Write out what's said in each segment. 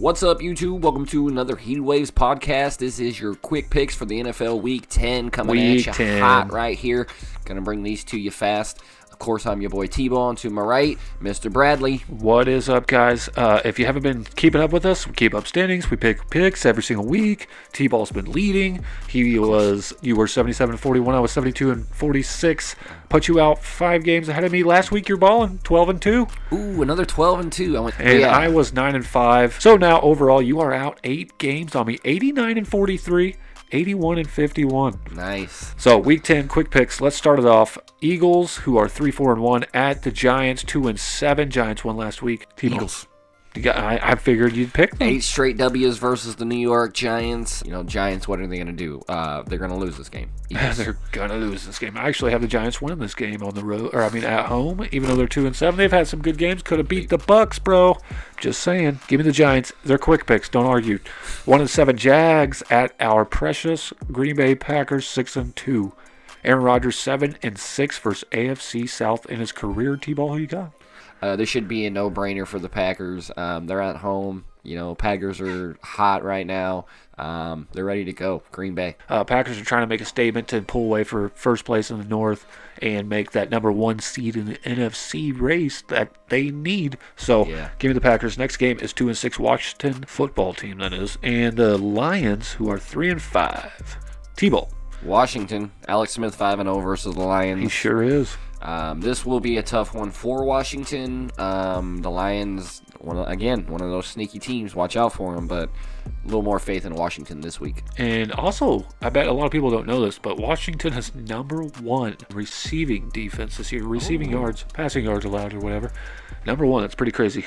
What's up, YouTube? Welcome to another Heat Waves podcast. This is your quick picks for the NFL Week 10 coming at you hot right here. Gonna bring these to you fast. Of course, I'm your boy T-Ball, and to my right, Mr. Bradley. What is up, guys? If you haven't been keeping up with us, we keep up standings. We pick picks every single week. T-Ball's been leading. You were 77-41. I was 72-46. Put you out 5 games ahead of me. Last week, you're balling 12-2. Ooh, another 12-2. I was 9-5. So now overall, you are out 8 games on me. 89-43. 81-51. Nice. So week 10, quick picks. Let's start it off. Eagles, who are 3-4-1 at the Giants, 2-7. Giants won last week. Eagles. I figured you'd pick them. 8 straight W's versus the New York Giants. Giants, what are they going to do? They're going to lose this game. They're going to lose this game. I actually have the Giants winning this game on the road, at home, even though they're 2-7. They've had some good games. Could have beat the Bucs, bro. Just saying. Give me the Giants. They're quick picks. Don't argue. 1-7 Jags at our precious Green Bay Packers, 6-2. Aaron Rodgers, 7-6 versus AFC South in his career. T-Ball, who you got? This should be a no-brainer for the Packers. They're at home. Packers are hot right now. They're ready to go. Green Bay. Packers are trying to make a statement to pull away for first place in the North and make that number 1 seed in the NFC race that they need. So, Give me the Packers. Next game is 2-6 Washington football team, that is. And the Lions, who are 3-5. T-Ball. Washington. Alex Smith 5-0 versus the Lions. He sure is. This will be a tough one for Washington. The Lions, one of those sneaky teams. Watch out for them, but a little more faith in Washington this week. And also, I bet a lot of people don't know this, but Washington has number 1 receiving defense this year. Receiving yards, passing yards allowed, or whatever. Number 1. That's pretty crazy.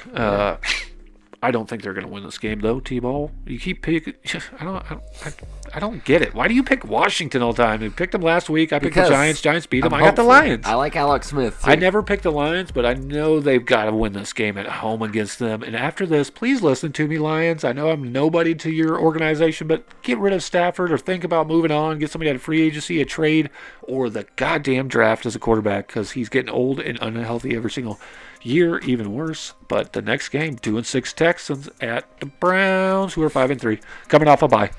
I don't think they're going to win this game, though, T-Ball. You keep picking. I don't get it. Why do you pick Washington all the time? You picked them last week. I picked the Giants. Giants beat them. I got the Lions. I like Alex Smith, too. I never picked the Lions, but I know they've got to win this game at home against them. And after this, please listen to me, Lions. I know I'm nobody to your organization, but get rid of Stafford or think about moving on. Get somebody out of free agency, a trade, or the goddamn draft as a quarterback because he's getting old and unhealthy every single year, even worse. But the next game, 2-6 Texans at the Browns, who are 5-3, coming off a bye.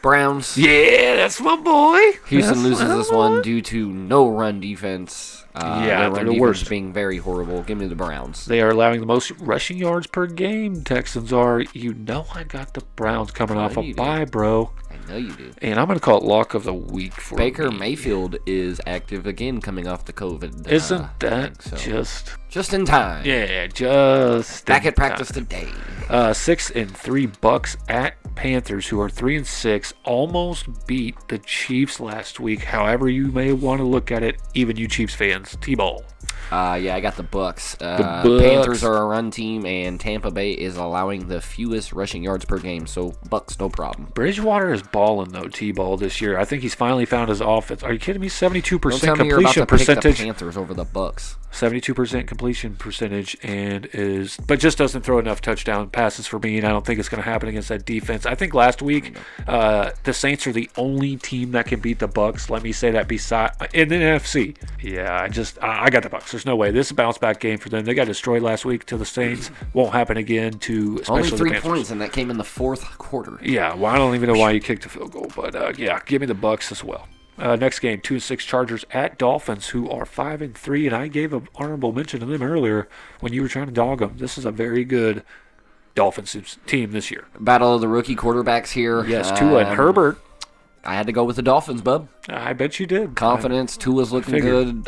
Browns. Yeah, that's my boy. Houston loses this one due to no run defense. They're the worst, being very horrible. Give me the Browns. They are allowing the most rushing yards per game. Texans are. I got the Browns coming off a bye, bro. I know you do. And I'm going to call it lock of the week for Baker Mayfield is active again coming off the COVID. Isn't that just in time? Yeah, just back at practice today. 6-3 Bucs at Panthers, who are 3-6, almost beat the Chiefs last week. However you may want to look at it, even you Chiefs fans. T-Ball. I got the Bucs. The Panthers are a run team, and Tampa Bay is allowing the fewest rushing yards per game, so Bucs, no problem. Bridgewater is balling, though, T-Ball, this year. I think he's finally found his offense. Are you kidding me? 72% completion completion percentage. Pick the Panthers over the Bucs. 72% completion percentage, but just doesn't throw enough touchdown passes for me, and I don't think it's going to happen against that defense. I think last week, the Saints are the only team that can beat the Bucs. Let me say that in the NFC. Yeah, I got the Bucs. There's no way. This is a bounce back game for them. They got destroyed last week to the Saints. Won't happen again to especially only 3 the Panthers. points, and that came in the 4th quarter. Yeah, well, I don't even know why you kicked the field goal, but give me the Bucs as well. Next game, 2-6 Chargers at Dolphins, who are 5-3, and I gave an honorable mention to them earlier when you were trying to dog them. This is a very good Dolphins team this year. Battle of the rookie quarterbacks here. Yes, Tua and Herbert. I had to go with the Dolphins, bub. I bet you did. Confidence. Tua's looking good.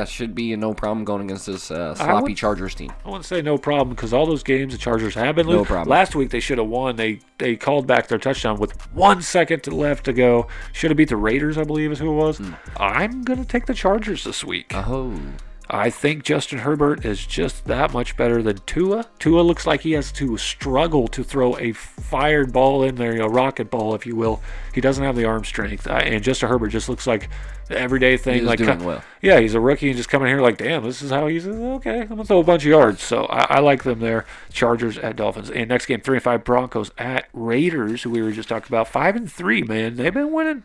Should be no problem going against this sloppy Chargers team. I wouldn't say no problem because all those games the Chargers have been losing. No problem. Last week they should have won. They called back their touchdown with 1 second left to go. Should have beat the Raiders, I believe is who it was. I'm going to take the Chargers this week. Oh. I think Justin Herbert is just that much better than Tua. Tua looks like he has to struggle to throw a fired ball in there, a rocket ball, if you will. He doesn't have the arm strength. And Justin Herbert just looks like the everyday thing. He's doing well. Yeah, he's a rookie and just coming here like, damn, this is how he's okay. I'm going to throw a bunch of yards. So I like them there. Chargers at Dolphins. And next game, 3-5 Broncos at Raiders, who we were just talking about. 5-3, man. They've been winning.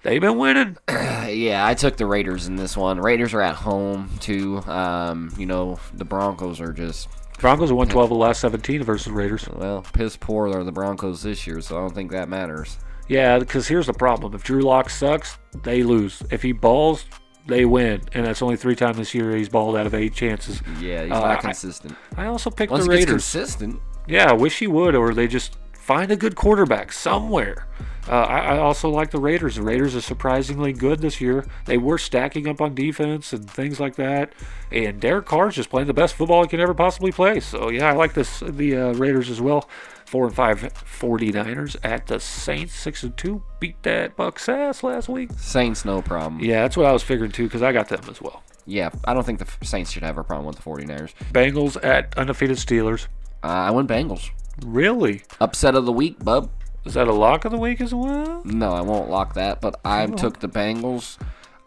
They've been winning. Yeah, I took the Raiders in this one. Raiders are at home, too. The Broncos are just... Broncos have won 12 of the last 17 versus Raiders. Well, piss poor are the Broncos this year, so I don't think that matters. Yeah, because here's the problem. If Drew Lock sucks, they lose. If he balls, they win. And that's only 3 times this year he's balled out of 8 chances. Yeah, he's not consistent. I also picked Once the Raiders. Once he gets consistent. Yeah, I wish he would, or they just find a good quarterback somewhere. I also like the Raiders. The Raiders are surprisingly good this year. They were stacking up on defense and things like that. And Derek Carr's just playing the best football he can ever possibly play. So, yeah, I like the Raiders as well. 4-5 49ers at the Saints. 6-2. Beat that Bucs ass last week. Saints, no problem. Yeah, that's what I was figuring too, because I got them as well. Yeah, I don't think the Saints should have a problem with the 49ers. Bengals at undefeated Steelers. I went Bengals. Really? Upset of the week, bub. Is that a lock of the week as well? No, I won't lock that, but I took the Bengals.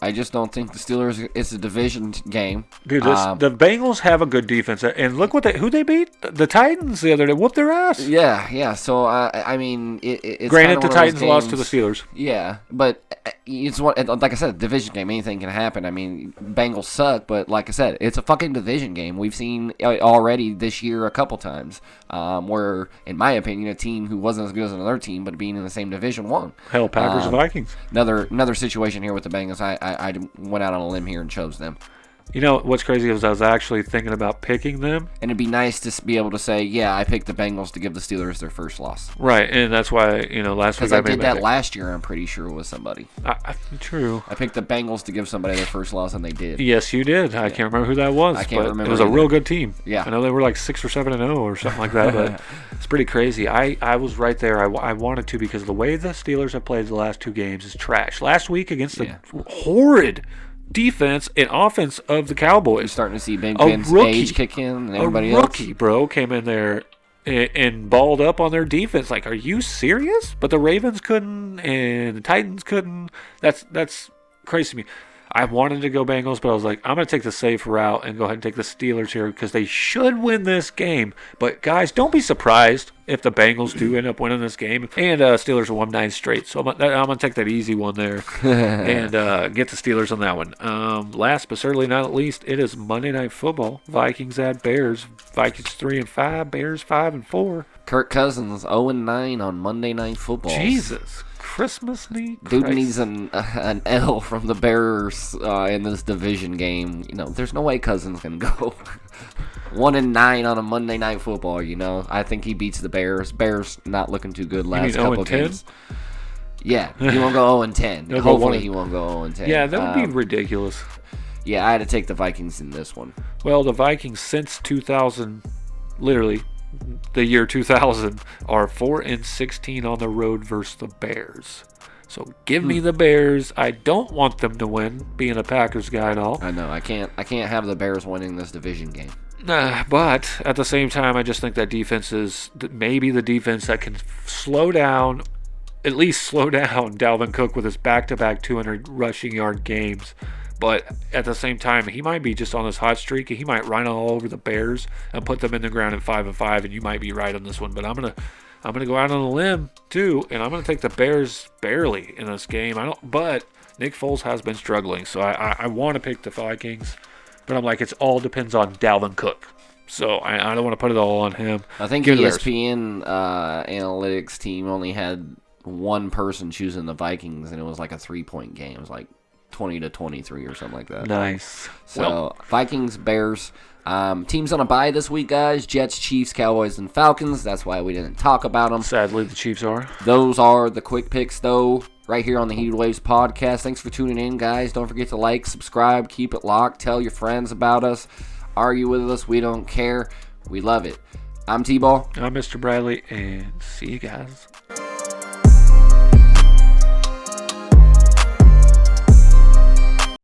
I just don't think the Steelers is a division game. Dude, the Bengals have a good defense, and look who they beat. The Titans the other day whooped their ass. Yeah. So I mean, it's granted the Titans lost to the Steelers. Yeah, but it's like I said, a division game. Anything can happen. I mean, Bengals suck, but like I said, it's a fucking division game. We've seen already this year a couple times where, in my opinion, a team who wasn't as good as another team, but being in the same division won. Hell, Packers and Vikings. Another situation here with the Bengals. I went out on a limb here and chose them. You know, what's crazy is I was actually thinking about picking them. And it'd be nice to be able to say, yeah, I picked the Bengals to give the Steelers their first loss. Right, and that's why, last week I did that last year, I'm pretty sure, with somebody. True. I picked the Bengals to give somebody their first loss, and they did. Yes, you did. I can't remember who that was. I can't remember. It was a real good team. Yeah. I know they were like 6 or 7-0 or something like that, but it's pretty crazy. I was right there. I wanted to, because the way the Steelers have played the last 2 games is trash. Last week against the horrid defense and offense of the Cowboys. You're starting to see Big Ben's age kick in and everybody else. A rookie, bro, came in there and balled up on their defense. Like, are you serious? But the Ravens couldn't and the Titans couldn't. That's crazy to me. I wanted to go Bengals, but I was like, I'm going to take the safe route and go ahead and take the Steelers here because they should win this game. But, guys, don't be surprised if the Bengals do end up winning this game. And Steelers are won 9 straight. So I'm going to take that easy one there and get the Steelers on that one. Last but certainly not least, it is Monday Night Football. Vikings at Bears. Vikings 3-5, Bears 5-4. Kirk Cousins 0-9 on Monday Night Football. Jesus Christmas League. Dude needs an L from the Bears in this division game. There's no way Cousins can go 1-9 on a Monday Night Football. I think he beats the Bears. Bears not looking too good last couple games. Yeah, he won't go 0-10. Hopefully he won't go 0-10. Yeah, that would be ridiculous. Yeah, I had to take the Vikings in this one. Well, the Vikings since 2000, literally the year 2000, are 4-16 on the road versus the Bears. So give me the Bears. I don't want them to win, being a Packers guy and all. I know. I can't have the Bears winning this division game. But at the same time, I just think that defense is maybe the defense that can at least slow down Dalvin Cook with his back-to-back 200 rushing yard games. But at the same time, he might be just on this hot streak, and he might run all over the Bears and put them in the ground at 5-5, and you might be right on this one. But I'm gonna go out on a limb too, and I'm gonna take the Bears barely in this game. But Nick Foles has been struggling, so I want to pick the Vikings. But I'm like, it all depends on Dalvin Cook. So I don't want to put it all on him. I think ESPN analytics team only had one person choosing the Vikings, and it was like a 3-point game. It was like 20-23 or something like that. Nice. So Vikings, Bears. Teams on a bye this week, guys. Jets, Chiefs, Cowboys, and Falcons. That's why we didn't talk about them. Sadly, the Chiefs are. Those are the quick picks, though, right here on the Heated Waves podcast. Thanks for tuning in, guys. Don't forget to like, subscribe, keep it locked. Tell your friends about us. Argue with us. We don't care. We love it. I'm T-Ball. I'm Mr. Bradley, and see you guys